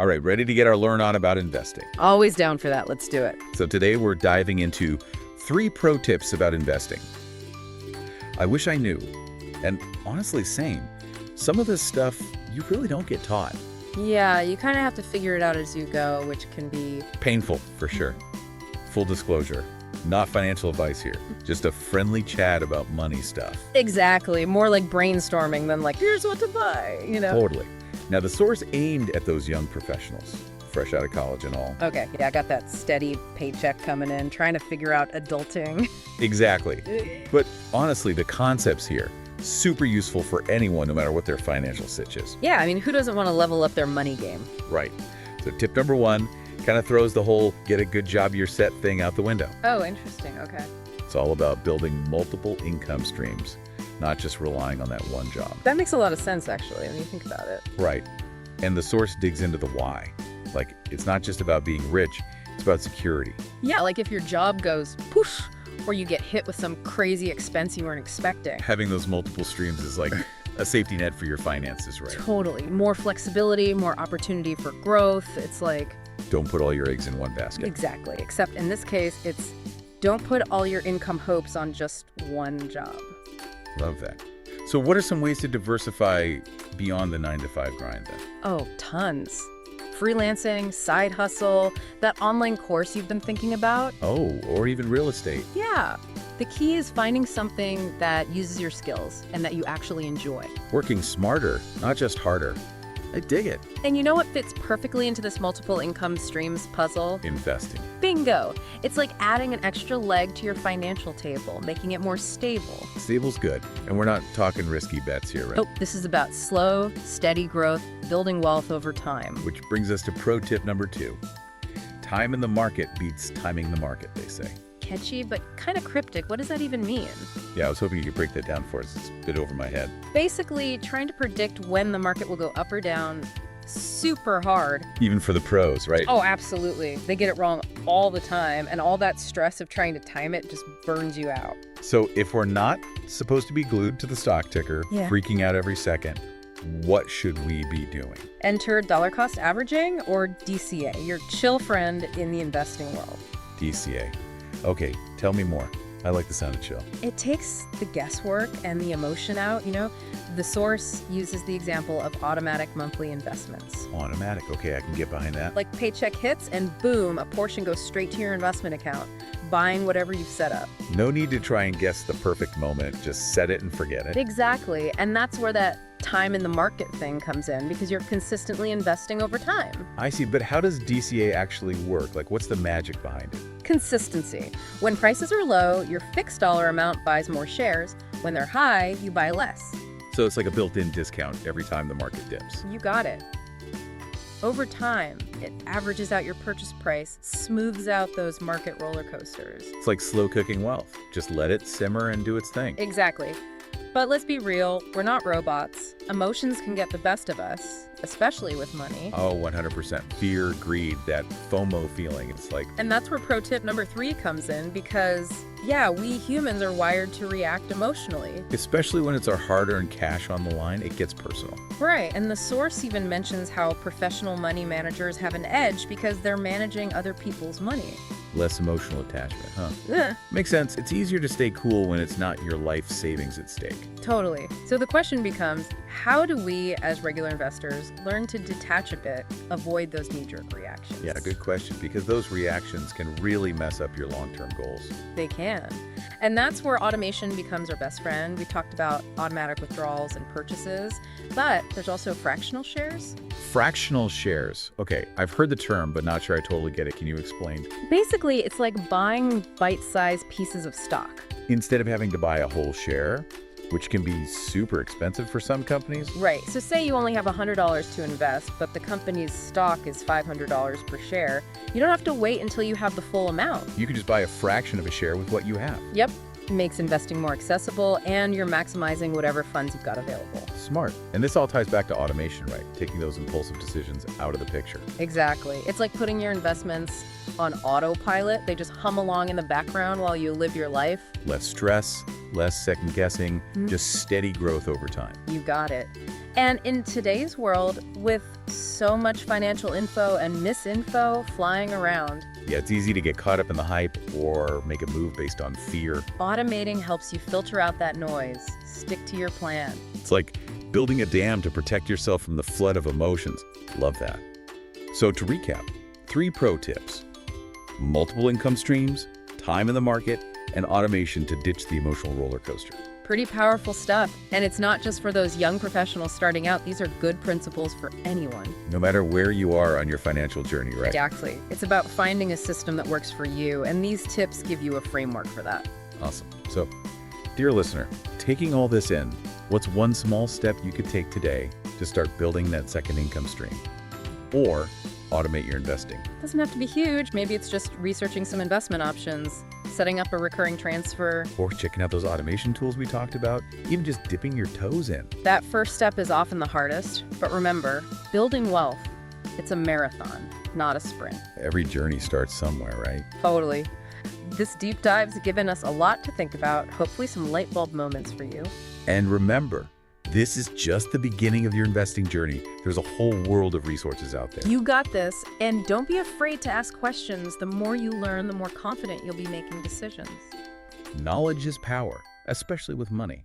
All right, ready to get our learn on about investing. Always down for that. Let's do it. So today we're diving into 3 pro tips about investing. I wish I knew, and honestly, same. Some of this stuff you really don't get taught. Yeah, you kind of have to figure it out as you go, which can be Painful, for sure. Full disclosure, not financial advice here, just a friendly chat about money stuff. exactly more like brainstorming than like, here's what to buy, Totally. Now, the source aimed at those young professionals, fresh out of college and all. Okay, yeah, I got that steady paycheck coming in, trying to figure out adulting. Exactly. But honestly, the concepts here, super useful for anyone, no matter what their financial sitch is. Yeah, I mean, who doesn't want to level up their money game? Right. So tip number 1 kind of throws the whole get a good job you're set thing out the window. Oh, interesting. Okay. It's all about building multiple income streams, not just relying on that one job. That makes a lot of sense, actually, when you think about it. Right. And the source digs into the why. Like, it's not just about being rich, it's about security. Yeah, like if your job goes poof, or you get hit with some crazy expense you weren't expecting. Having those multiple streams is like a safety net for your finances, right? Totally. More flexibility, more opportunity for growth. It's like, Don't put all your eggs in one basket. exactly. Except in this case, it's don't put all your income hopes on just one job. Love that. So what are some ways to diversify beyond the 9-to-5 grind then? Oh, tons. Freelancing, side hustle, that online course you've been thinking about. Oh, or even real estate. Yeah. The key is finding something that uses your skills and that you actually enjoy. Working smarter, not just harder. I dig it. And you know what fits perfectly into this multiple income streams puzzle? Investing. Bingo! It's like adding an extra leg to your financial table, making it more stable. Stable's good. And we're not talking risky bets here, right? Nope, this is about slow, steady growth, building wealth over time. Which brings us to pro tip number 2. Time in the market beats timing the market, they say. Catchy, but kind of cryptic. What does that even mean? Yeah, I was hoping you could break that down for us. It's a bit over my head. Basically, trying to predict when the market will go up or down super hard. Even for the pros, right? Oh, absolutely. They get it wrong all the time, and all that stress of trying to time it just burns you out. So if we're not supposed to be glued to the stock ticker, Yeah. freaking out every second, what should we be doing? Enter dollar cost averaging, or DCA, your chill friend in the investing world. DCA. Okay, tell me more. I like the sound of chill. It takes the guesswork and the emotion out, The source uses the example of automatic monthly investments. Automatic. Okay, I can get behind that. Like paycheck hits and boom, a portion goes straight to your investment account, buying whatever you've set up. No need to try and guess the perfect moment. Just set it and forget it. Exactly. And that's where that time in the market thing comes in, because you're consistently investing over time. I see, but how does DCA actually work? Like, what's the magic behind it? Consistency. When prices are low, your fixed dollar amount buys more shares. When they're high, you buy less. So it's like a built-in discount every time the market dips. You got it. Over time, it averages out your purchase price, smooths out those market roller coasters. It's like slow cooking wealth. Just let it simmer and do its thing. Exactly. But let's be real, we're not robots. Emotions can get the best of us, especially with money. Oh, 100%. Fear, greed, that FOMO feeling. It's like, And that's where pro tip number 3 comes in, because, yeah, we humans are wired to react emotionally. especially when it's our hard-earned cash on the line, it gets personal. Right, and the source even mentions how professional money managers have an edge because they're managing other people's money. Less emotional attachment, huh? Ugh, Makes sense. It's easier to stay cool when it's not your life savings at stake. totally. So the question becomes, how do we, as regular investors, learn to detach a bit, avoid those knee-jerk reactions? Yeah, good question, because those reactions can really mess up your long-term goals. They can. And that's where automation becomes our best friend. We talked about automatic withdrawals and purchases, but there's also fractional shares. Fractional shares. Okay, I've heard the term, but not sure I totally get it. Can you explain? Basically, it's like buying bite-sized pieces of stock. Instead of having to buy a whole share, which can be super expensive for some companies. Right. So say you only have $100 to invest, but the company's stock is $500 per share. You don't have to wait until you have the full amount. You can just buy a fraction of a share with what you have. Yep. Makes investing more accessible, and you're maximizing whatever funds you've got available. Smart. And this all ties back to automation, right? Taking those impulsive decisions out of the picture. Exactly. It's like putting your investments on autopilot. They just hum along in the background while you live your life. Less stress, less second guessing, just steady growth over time. You got it. And in today's world, with so much financial info and misinfo flying around, Yeah, it's easy to get caught up in the hype or make a move based on fear. automating helps you filter out that noise. Stick to your plan. It's like building a dam to protect yourself from the flood of emotions. Love that. So to recap, 3 pro tips: multiple income streams, time in the market, and automation to ditch the emotional roller coaster. Pretty powerful stuff. And it's not just for those young professionals starting out. These are good principles for anyone. No matter where you are on your financial journey, right? Exactly. It's about finding a system that works for you. And these tips give you a framework for that. Awesome. So, dear listener, taking all this in, what's one small step you could take today to start building that second income stream? Or automate your investing? Doesn't have to be huge. Maybe it's just researching some investment options, setting up a recurring transfer. Or checking out those automation tools we talked about, even just dipping your toes in. That first step is often the hardest. But remember, building wealth, it's a marathon, not a sprint. Every journey starts somewhere, right? Totally. This deep dive's given us a lot to think about, hopefully some light bulb moments for you. And remember, this is just the beginning of your investing journey. There's a whole world of resources out there. You got this, and don't be afraid to ask questions. The more you learn, the more confident you'll be making decisions. Knowledge is power, especially with money.